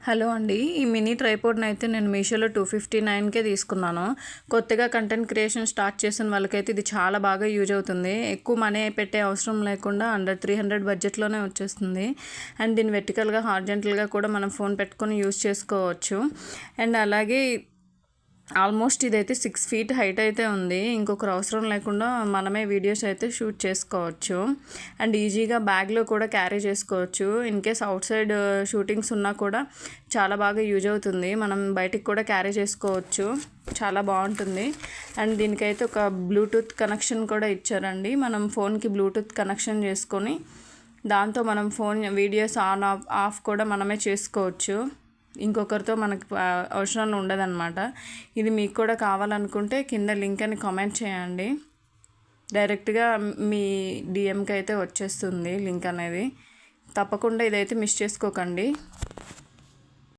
Hello అండి, ఈ mini ట్రైపోడ్ని అయితే నేను మీషోలో 259కే తీసుకున్నాను. కొత్తగా కంటెంట్ క్రియేషన్ స్టార్ట్ చేసిన వాళ్ళకైతే ఇది చాలా బాగా యూజ్ అవుతుంది. ఎక్కువ మనీ పెట్టే అవసరం లేకుండా అండర్ 300 బడ్జెట్లోనే వచ్చేస్తుంది. అండ్ దీన్ని వెర్టికల్గా హార్జెంటల్గా కూడా మనం ఫోన్ పెట్టుకొని యూజ్ చేసుకోవచ్చు. అండ్ అలాగే ఆల్మోస్ట్ ఇదైతే 6 feet హైట్ అయితే ఉంది. ఇంకొకరు అవసరం లేకుండా మనమే వీడియోస్ అయితే షూట్ చేసుకోవచ్చు. అండ్ ఈజీగా బ్యాగ్లో కూడా క్యారీ చేసుకోవచ్చు. In case out side shootings ఉన్నా కూడా చాలా బాగా యూజ్ అవుతుంది. మనం బయటికి కూడా క్యారీ చేసుకోవచ్చు. చాలా బాగుంటుంది. అండ్ దీనికైతే ఒక బ్లూటూత్ కనెక్షన్ కూడా ఇచ్చారండి. మనం ఫోన్కి బ్లూటూత్ కనెక్షన్ చేసుకొని దాంతో మనం ఫోన్ వీడియోస్ ఆన్ ఆఫ్ కూడా మనమే చేసుకోవచ్చు. ఇంకొకరితో మనకు అవసరం ఉండదన్నమాట. ఇది మీకు కూడా కావాలనుకుంటే కింద లింక్ అని కామెంట్ చేయండి. డైరెక్ట్గా మీ డిఎంకి అయితే వచ్చేస్తుంది లింక్ అనేది. తప్పకుండా ఇదైతే మిస్ చేసుకోకండి.